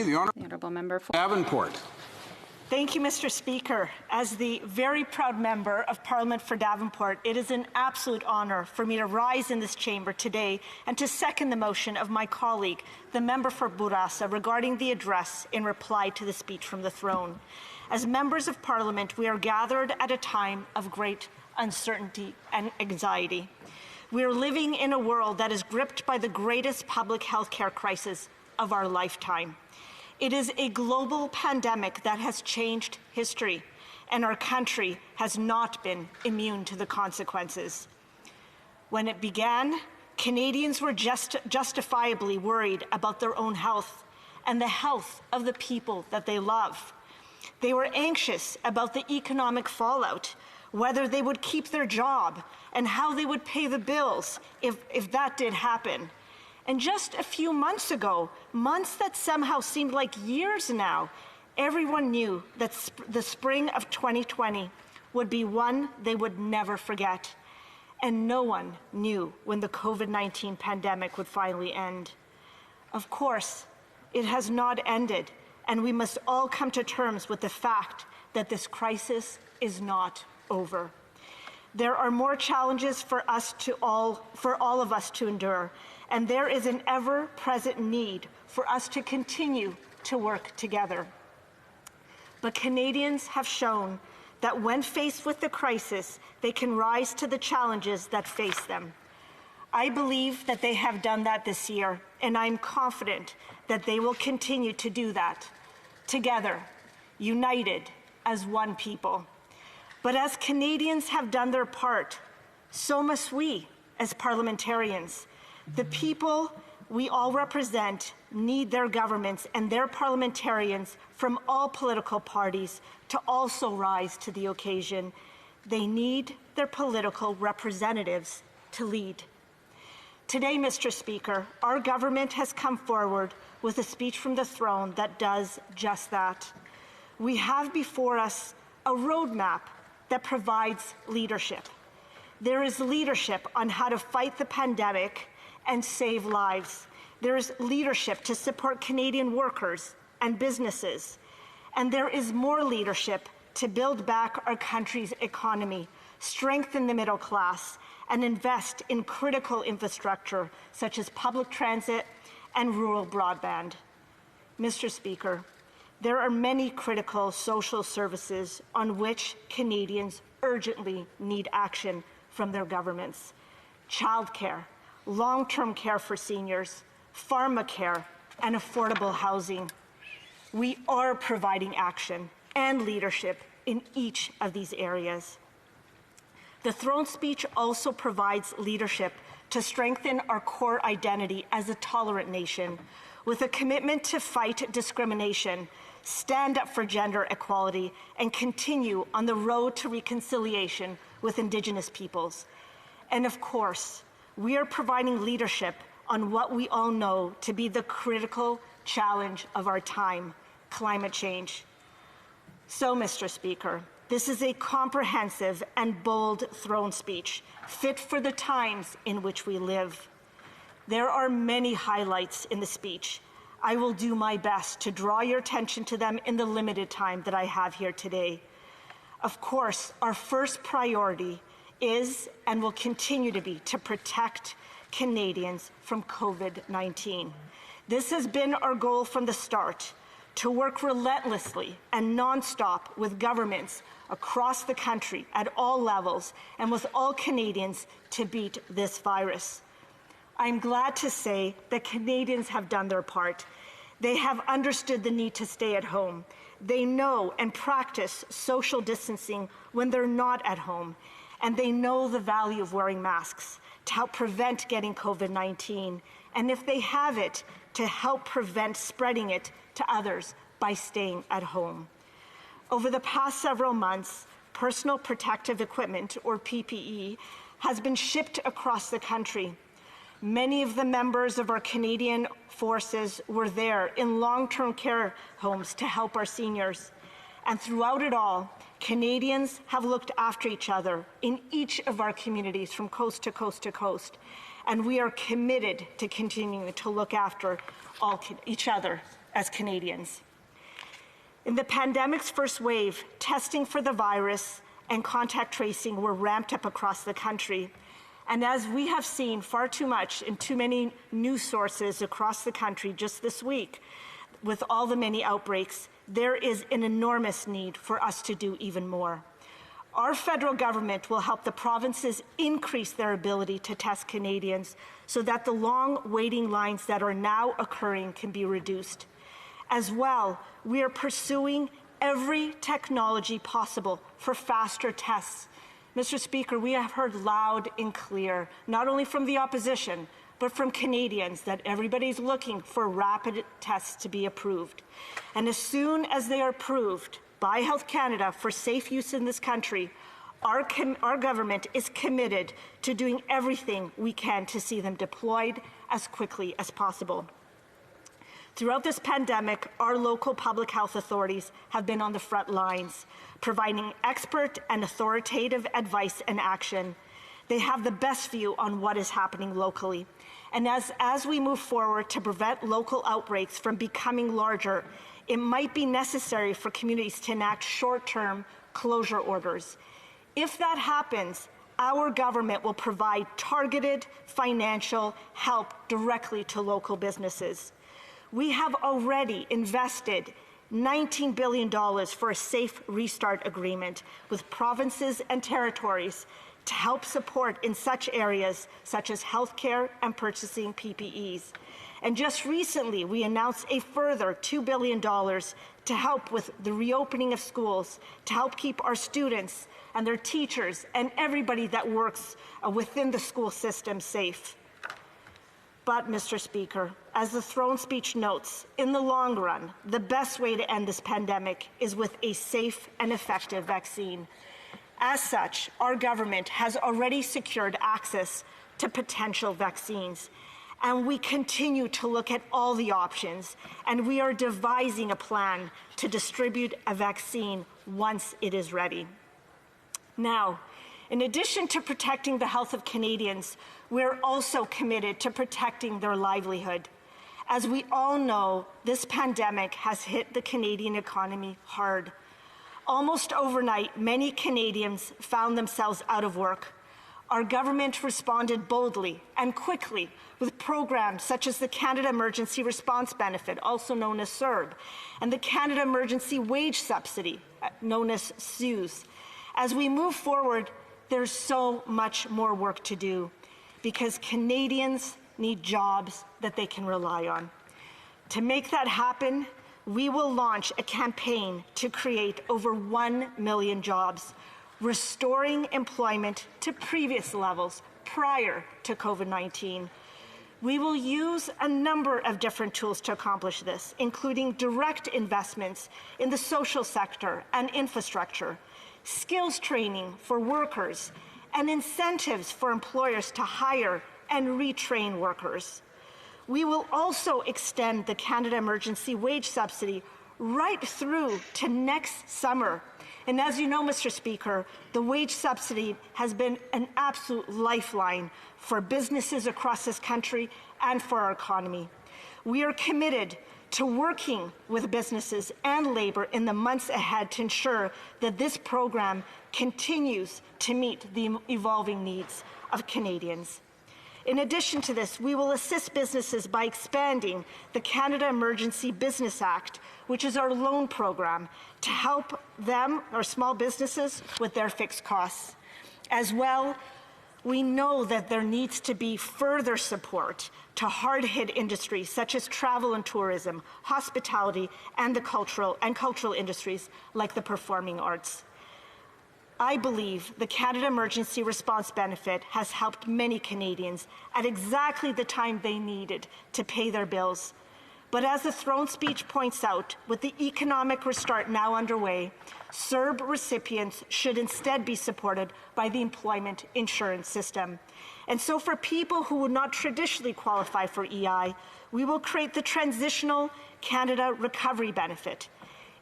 The Honourable Member for Davenport. Thank you, Mr. Speaker. As the very proud member of Parliament for Davenport, it is an absolute honour for me to rise in this chamber today and to second the motion of my colleague, the member for Bourassa, regarding the address in reply to the speech from the throne. As members of Parliament, we are gathered at a time of great uncertainty and anxiety. We are living in a world that is gripped by the greatest public health care crisis of our lifetime. It is a global pandemic that has changed history, and our country has not been immune to the consequences. When it began, Canadians were justifiably worried about their own health and the health of the people that they love. They were anxious about the economic fallout, whether they would keep their job, and how they would pay the bills if that did happen. And just a few months ago, months that somehow seemed like years now, everyone knew that the spring of 2020 would be one they would never forget. And no one knew when the COVID-19 pandemic would finally end. Of course, it has not ended, and we must all come to terms with the fact that this crisis is not over. There are more challenges for all of us to endure, and there is an ever-present need for us to continue to work together. But Canadians have shown that when faced with the crisis, they can rise to the challenges that face them. I believe that they have done that this year, and I'm confident that they will continue to do that, together, united as one people. But as Canadians have done their part, so must we as parliamentarians. The people we all represent need their governments and their parliamentarians from all political parties to also rise to the occasion. They need their political representatives to lead. Today, Mr. Speaker, our government has come forward with a speech from the throne that does just that. We have before us a roadmap that provides leadership. There is leadership on how to fight the pandemic and save lives. There is leadership to support Canadian workers and businesses. And there is more leadership to build back our country's economy, strengthen the middle class, and invest in critical infrastructure such as public transit and rural broadband. Mr. Speaker, there are many critical social services on which Canadians urgently need action from their governments. Childcare, long-term care for seniors, pharmacare, and affordable housing. We are providing action and leadership in each of these areas. The throne speech also provides leadership to strengthen our core identity as a tolerant nation, with a commitment to fight discrimination, stand up for gender equality, and continue on the road to reconciliation with Indigenous peoples. And of course, we are providing leadership on what we all know to be the critical challenge of our time, climate change. So, Mr. Speaker, this is a comprehensive and bold throne speech, fit for the times in which we live. There are many highlights in the speech. I will do my best to draw your attention to them in the limited time that I have here today. Of course, our first priority is and will continue to be to protect Canadians from COVID-19. This has been our goal from the start, to work relentlessly and nonstop with governments across the country at all levels and with all Canadians to beat this virus. I'm glad to say that Canadians have done their part. They have understood the need to stay at home. They know and practice social distancing when they're not at home. And they know the value of wearing masks to help prevent getting COVID-19. And if they have it, to help prevent spreading it to others by staying at home. Over the past several months, personal protective equipment, or PPE, has been shipped across the country. Many of the members of our Canadian forces were there in long-term care homes to help our seniors. And throughout it all, Canadians have looked after each other in each of our communities from coast to coast to coast. And we are committed to continuing to look after each other as Canadians. In the pandemic's first wave, testing for the virus and contact tracing were ramped up across the country. And as we have seen far too much in too many news sources across the country just this week, with all the many outbreaks, there is an enormous need for us to do even more. Our federal government will help the provinces increase their ability to test Canadians so that the long waiting lines that are now occurring can be reduced. As well, we are pursuing every technology possible for faster tests. Mr. Speaker, we have heard loud and clear, not only from the opposition, but from Canadians, that everybody's looking for rapid tests to be approved. And as soon as they are approved by Health Canada for safe use in this country, our government is committed to doing everything we can to see them deployed as quickly as possible. Throughout this pandemic, our local public health authorities have been on the front lines, providing expert and authoritative advice and action. They have the best view on what is happening locally. And as we move forward to prevent local outbreaks from becoming larger, it might be necessary for communities to enact short-term closure orders. If that happens, our government will provide targeted financial help directly to local businesses. We have already invested $19 billion for a safe restart agreement with provinces and territories to help support in such areas such as healthcare and purchasing PPEs. And just recently, we announced a further $2 billion to help with the reopening of schools, to help keep our students and their teachers and everybody that works within the school system safe. But, Mr. Speaker, as the throne speech notes, in the long run, the best way to end this pandemic is with a safe and effective vaccine. As such, our government has already secured access to potential vaccines. And we continue to look at all the options, and we are devising a plan to distribute a vaccine once it is ready. Now, in addition to protecting the health of Canadians, we're also committed to protecting their livelihood. As we all know, this pandemic has hit the Canadian economy hard. Almost overnight, many Canadians found themselves out of work. Our government responded boldly and quickly with programs such as the Canada Emergency Response Benefit, also known as CERB, and the Canada Emergency Wage Subsidy, known as CEWS. As we move forward, there's so much more work to do because Canadians need jobs that they can rely on. To make that happen, we will launch a campaign to create over 1 million jobs, restoring employment to previous levels prior to COVID-19. We will use a number of different tools to accomplish this, including direct investments in the social sector and infrastructure, skills training for workers, and incentives for employers to hire and retrain workers. We will also extend the Canada Emergency Wage Subsidy right through to next summer. And as you know, Mr. Speaker, the wage subsidy has been an absolute lifeline for businesses across this country and for our economy. We are committed to working with businesses and labor in the months ahead to ensure that this program continues to meet the evolving needs of Canadians. In addition to this, we will assist businesses by expanding the Canada Emergency Business Act, which is our loan program, to help them, our small businesses, with their fixed costs. As well, we know that there needs to be further support to hard-hit industries such as travel and tourism, hospitality, and the cultural industries like the performing arts. I believe the Canada Emergency Response Benefit has helped many Canadians at exactly the time they needed to pay their bills. But as the throne speech points out, with the economic restart now underway, CERB recipients should instead be supported by the employment insurance system. And so for people who would not traditionally qualify for EI, we will create the Transitional Canada Recovery Benefit.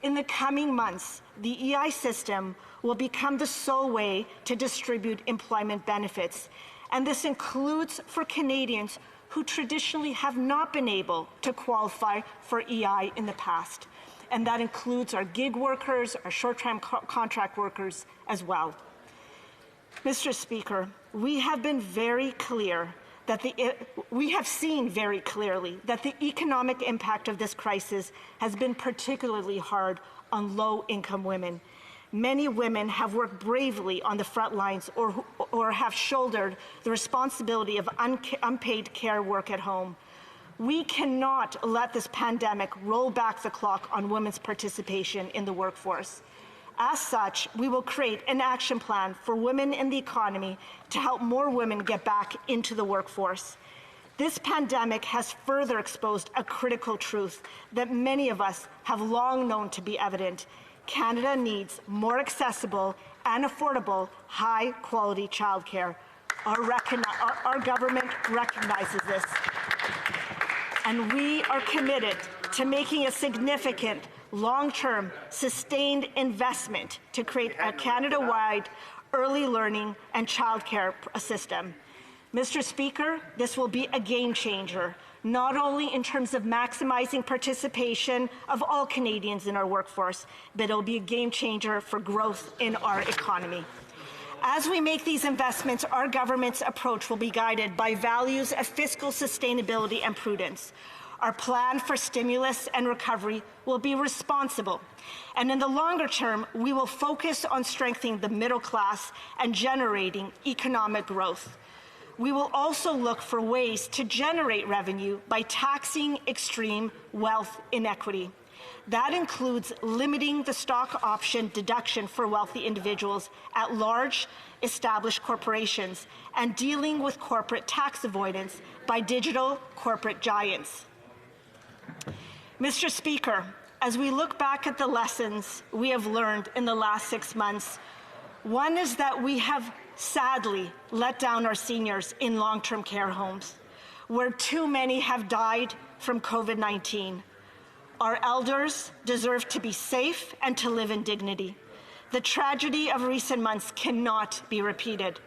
In the coming months, the EI system will become the sole way to distribute employment benefits. And this includes for Canadians who traditionally have not been able to qualify for EI in the past. And that includes our gig workers, our short-term contract workers as well. Mr. Speaker, we have been very clear that we have seen very clearly that the economic impact of this crisis has been particularly hard on low-income women. Many women have worked bravely on the front lines or have shouldered the responsibility of unpaid care work at home. We cannot let this pandemic roll back the clock on women's participation in the workforce. As such, we will create an action plan for women in the economy to help more women get back into the workforce. This pandemic has further exposed a critical truth that many of us have long known to be evident. Canada needs more accessible and affordable, high-quality childcare. Our government recognizes this, and we are committed to making a significant, long-term, sustained investment to create a Canada-wide early learning and childcare system. Mr. Speaker, this will be a game changer, not only in terms of maximizing participation of all Canadians in our workforce, but it'll be a game changer for growth in our economy. As we make these investments, our government's approach will be guided by values of fiscal sustainability and prudence. Our plan for stimulus and recovery will be responsible. And in the longer term, we will focus on strengthening the middle class and generating economic growth. We will also look for ways to generate revenue by taxing extreme wealth inequity. That includes limiting the stock option deduction for wealthy individuals at large established corporations and dealing with corporate tax avoidance by digital corporate giants. Mr. Speaker, as we look back at the lessons we have learned in the last 6 months, one is that we have sadly let down our seniors in long-term care homes, where too many have died from COVID-19. Our elders deserve to be safe and to live in dignity. The tragedy of recent months cannot be repeated.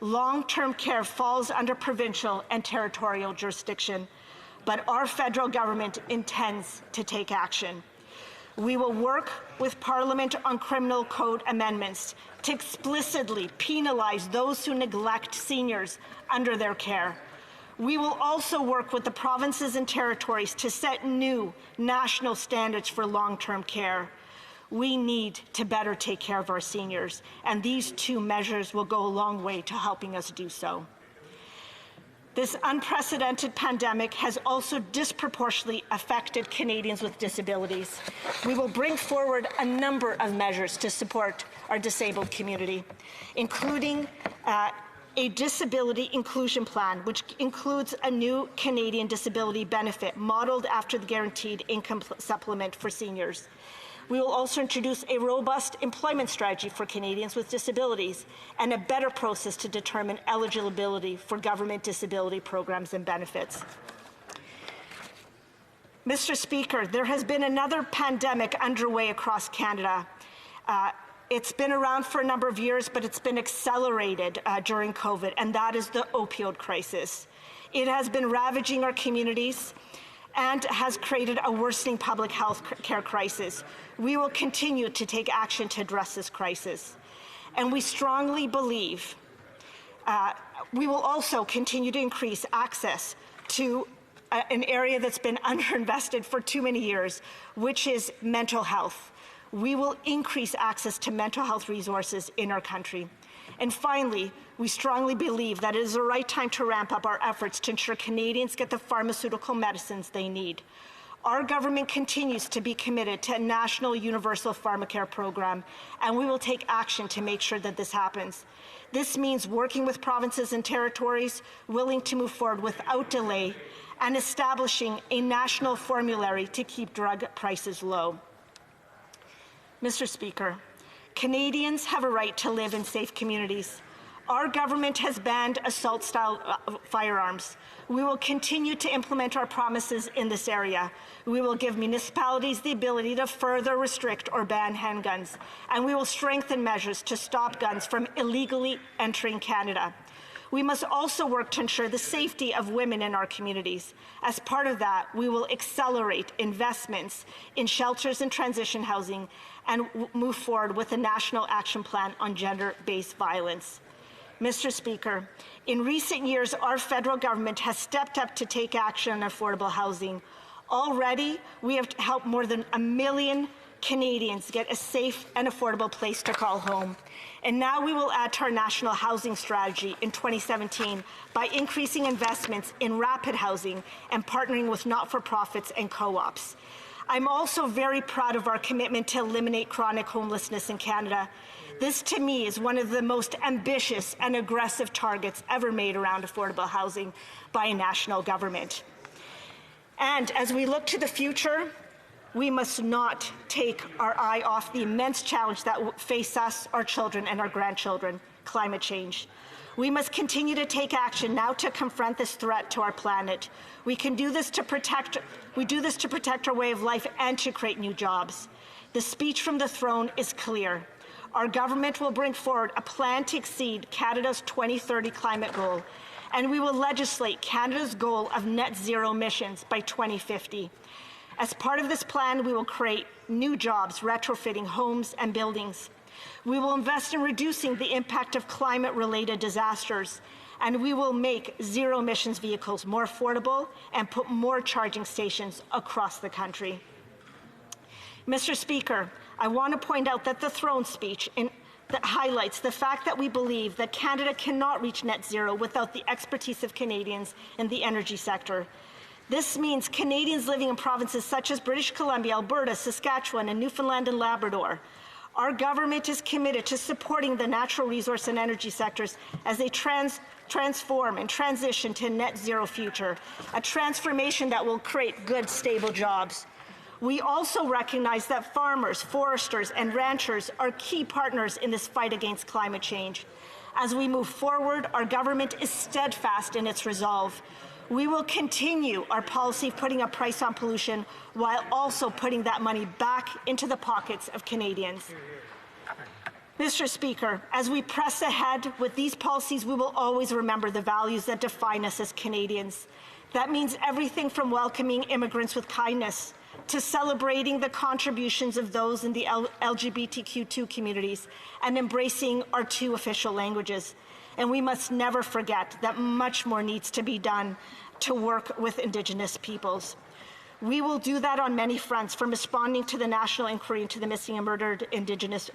Long-term care falls under provincial and territorial jurisdiction, but our federal government intends to take action. We will work with Parliament on criminal code amendments to explicitly penalize those who neglect seniors under their care. We will also work with the provinces and territories to set new national standards for long-term care. We need to better take care of our seniors, and these two measures will go a long way to helping us do so. This unprecedented pandemic has also disproportionately affected Canadians with disabilities. We will bring forward a number of measures to support our disabled community, including a disability inclusion plan, which includes a new Canadian disability benefit modeled after the guaranteed income supplement for seniors. We will also introduce a robust employment strategy for Canadians with disabilities and a better process to determine eligibility for government disability programs and benefits. Mr. Speaker, there has been another pandemic underway across Canada. It's been around for a number of years, but it's been accelerated during COVID, and that is the opioid crisis. It has been ravaging our communities and has created a worsening public health care crisis. We will continue to take action to address this crisis. And we strongly believe we will also continue to increase access to an area that's been underinvested for too many years, which is mental health. We will increase access to mental health resources in our country. And finally, we strongly believe that it is the right time to ramp up our efforts to ensure Canadians get the pharmaceutical medicines they need. Our government continues to be committed to a national universal pharmacare program, and we will take action to make sure that this happens. This means working with provinces and territories willing to move forward without delay and establishing a national formulary to keep drug prices low. Mr. Speaker, Canadians have a right to live in safe communities. Our government has banned assault-style firearms. We will continue to implement our promises in this area. We will give municipalities the ability to further restrict or ban handguns, and we will strengthen measures to stop guns from illegally entering Canada. We must also work to ensure the safety of women in our communities. As part of that, we will accelerate investments in shelters and transition housing and move forward with a national action plan on gender-based violence. Mr. Speaker, in recent years, our federal government has stepped up to take action on affordable housing. Already, we have helped more than 1 million Canadians get a safe and affordable place to call home. And now we will add to our national housing strategy in 2017 by increasing investments in rapid housing and partnering with not-for-profits and co-ops. I'm also very proud of our commitment to eliminate chronic homelessness in Canada. This, to me, is one of the most ambitious and aggressive targets ever made around affordable housing by a national government. And as we look to the future, we must not take our eye off the immense challenge that face us, our children, and our grandchildren, climate change. We must continue to take action now to confront this threat to our planet. We do this to protect our way of life and to create new jobs. The speech from the throne is clear. Our government will bring forward a plan to exceed Canada's 2030 climate goal, and we will legislate Canada's goal of net zero emissions by 2050. As part of this plan, we will create new jobs retrofitting homes and buildings. We will invest in reducing the impact of climate-related disasters, and we will make zero-emissions vehicles more affordable and put more charging stations across the country. Mr. Speaker, I want to point out that the throne speech that highlights the fact that we believe that Canada cannot reach net zero without the expertise of Canadians in the energy sector. This means Canadians living in provinces such as British Columbia, Alberta, Saskatchewan, and Newfoundland and Labrador. Our government is committed to supporting the natural resource and energy sectors as they transform and transition to a net zero future, a transformation that will create good, stable jobs. We also recognize that farmers, foresters, and ranchers are key partners in this fight against climate change. As we move forward, our government is steadfast in its resolve. We will continue our policy of putting a price on pollution while also putting that money back into the pockets of Canadians. Mr. Speaker, as we press ahead with these policies, we will always remember the values that define us as Canadians. That means everything from welcoming immigrants with kindness to celebrating the contributions of those in the LGBTQ2 communities and embracing our 2 official languages. And we must never forget that much more needs to be done to work with Indigenous peoples. We will do that on many fronts, from responding to the national inquiry into the missing and murdered Indigenous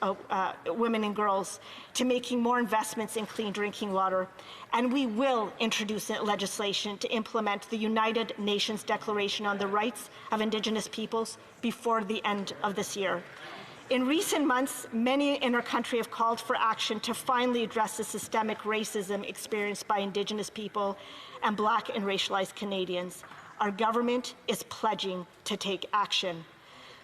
women and girls, to making more investments in clean drinking water. And we will introduce legislation to implement the United Nations Declaration on the Rights of Indigenous Peoples before the end of this year. In recent months, many in our country have called for action to finally address the systemic racism experienced by Indigenous people and Black and racialized Canadians. Our government is pledging to take action.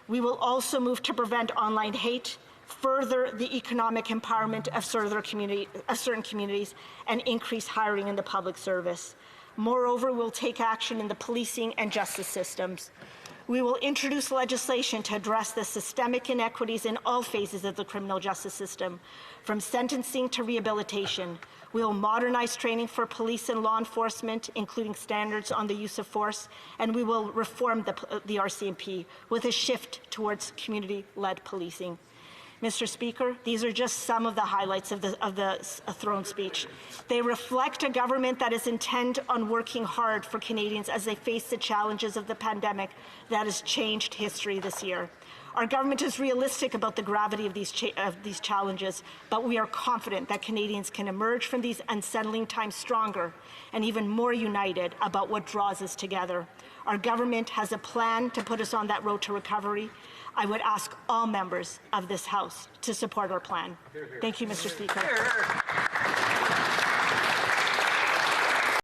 We will also move to prevent online hate, further the economic empowerment of certain communities, and increase hiring in the public service. Moreover, we'll take action in the policing and justice systems. We will introduce legislation to address the systemic inequities in all phases of the criminal justice system, from sentencing to rehabilitation. We will modernize training for police and law enforcement, including standards on the use of force, and we will reform the RCMP with a shift towards community-led policing. Mr. Speaker, these are just some of the highlights of the throne speech. They reflect a government that is intent on working hard for Canadians as they face the challenges of the pandemic that has changed history this year. Our government is realistic about the gravity of these challenges, but we are confident that Canadians can emerge from these unsettling times stronger and even more united about what draws us together. Our government has a plan to put us on that road to recovery. I would ask all members of this House to support our plan. Thank you, Mr. Speaker.